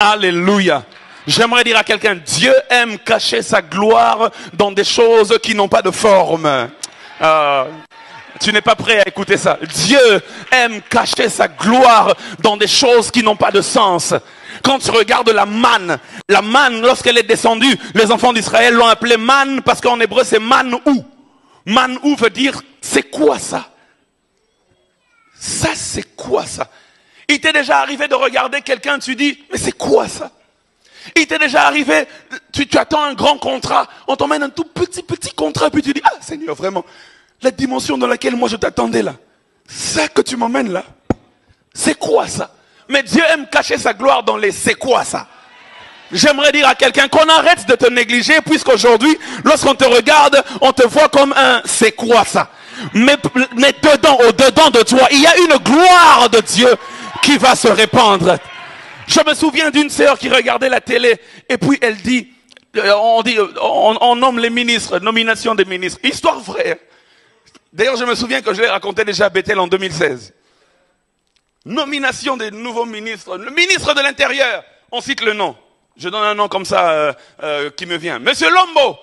Alléluia. J'aimerais dire à quelqu'un, Dieu aime cacher sa gloire dans des choses qui n'ont pas de forme. Tu n'es pas prêt à écouter ça. Dieu aime cacher sa gloire dans des choses qui n'ont pas de sens. Quand tu regardes la manne, lorsqu'elle est descendue, les enfants d'Israël l'ont appelée manne parce qu'en hébreu c'est man-ou. Man-ou veut dire, c'est quoi ça? Ça c'est quoi ça? Il t'est déjà arrivé de regarder quelqu'un, tu dis, mais c'est quoi ça? Il t'est déjà arrivé, tu attends un grand contrat, on t'emmène un tout petit contrat, puis tu dis, ah Seigneur, vraiment, la dimension dans laquelle moi je t'attendais là, ça que tu m'emmènes là, c'est quoi ça? Mais Dieu aime cacher sa gloire dans les c'est quoi ça? J'aimerais dire à quelqu'un qu'on arrête de te négliger, puisqu'aujourd'hui, lorsqu'on te regarde, on te voit comme un c'est quoi ça? Mais dedans, au-dedans de toi, il y a une gloire de Dieu qui va se répandre. Je me souviens d'une sœur qui regardait la télé et puis elle dit, on nomme les ministres, nomination des ministres. Histoire vraie. D'ailleurs, je me souviens que je l'ai raconté déjà à Bethel en 2016. Nomination des nouveaux ministres. Le ministre de l'Intérieur, on cite le nom. Je donne un nom comme ça qui me vient. Monsieur Lombo,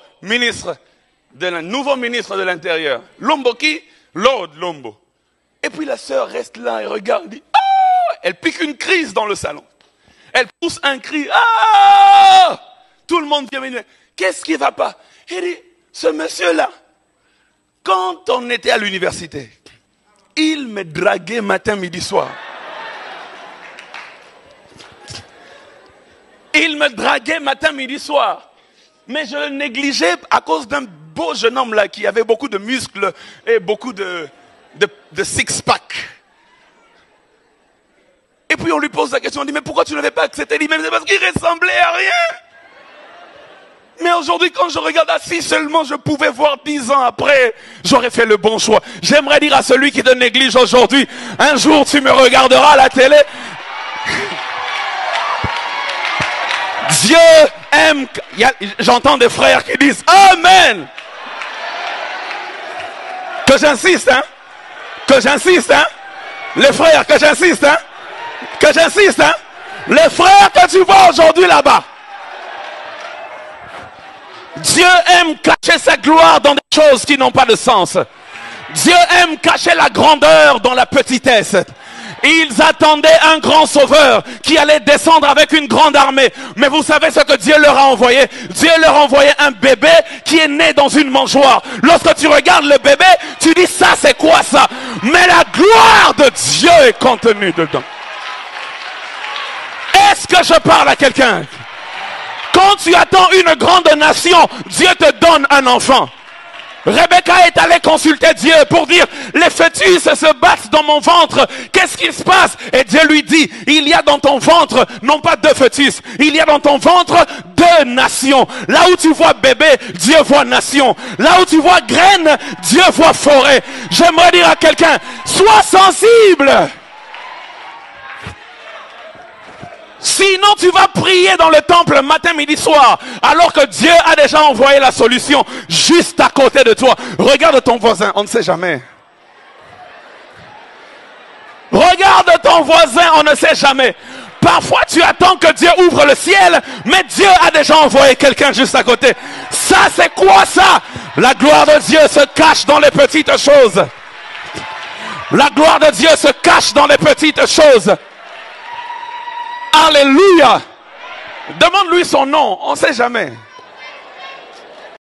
nouveau ministre de l'Intérieur. Lombo qui? Lord Lombo. Et puis la sœur reste là et regarde, dit, oh! Elle pique une crise dans le salon. Elle pousse un cri. Ah! Tout le monde vient me dire, qu'est-ce qui ne va pas? Il dit, ce monsieur-là, quand on était à l'université, il me draguait matin, midi, soir. Il me draguait matin, midi, soir. Mais je le négligeais à cause d'un beau jeune homme là qui avait beaucoup de muscles et beaucoup de six-pack. Et puis on lui pose la question, on dit, mais pourquoi tu ne l'avais pas accepté? Il dit, mais c'est parce qu'il ressemblait à rien. Mais aujourd'hui, quand je regarde, si seulement je pouvais voir 10 ans après, j'aurais fait le bon choix. J'aimerais dire à celui qui te néglige aujourd'hui, un jour tu me regarderas à la télé. Dieu aime. J'entends des frères qui disent Amen. Que j'insiste, hein? Que j'insiste, hein? Les frères, que j'insiste, hein? Que j'insiste, hein? Les frères que tu vois aujourd'hui là-bas. Dieu aime cacher sa gloire dans des choses qui n'ont pas de sens. Dieu aime cacher la grandeur dans la petitesse. Ils attendaient un grand sauveur qui allait descendre avec une grande armée. Mais vous savez ce que Dieu leur a envoyé? Dieu leur a envoyé un bébé qui est né dans une mangeoire. Lorsque tu regardes le bébé, tu dis ça c'est quoi ça? Mais la gloire de Dieu est contenue dedans. Est-ce que je parle à quelqu'un? Quand tu attends une grande nation, Dieu te donne un enfant. Rebecca est allée consulter Dieu pour dire, les fœtus se battent dans mon ventre, qu'est-ce qui se passe? Et Dieu lui dit, il y a dans ton ventre, non pas 2 fœtus, il y a dans ton ventre 2 nations. Là où tu vois bébé, Dieu voit nation. Là où tu vois graine, Dieu voit forêt. J'aimerais dire à quelqu'un, sois sensible. Sinon, tu vas prier dans le temple matin, midi, soir, alors que Dieu a déjà envoyé la solution juste à côté de toi. Regarde ton voisin, on ne sait jamais. Regarde ton voisin, on ne sait jamais. Parfois, tu attends que Dieu ouvre le ciel, mais Dieu a déjà envoyé quelqu'un juste à côté. Ça, c'est quoi ça? La gloire de Dieu se cache dans les petites choses. La gloire de Dieu se cache dans les petites choses. Alléluia. Demande-lui son nom, on ne sait jamais.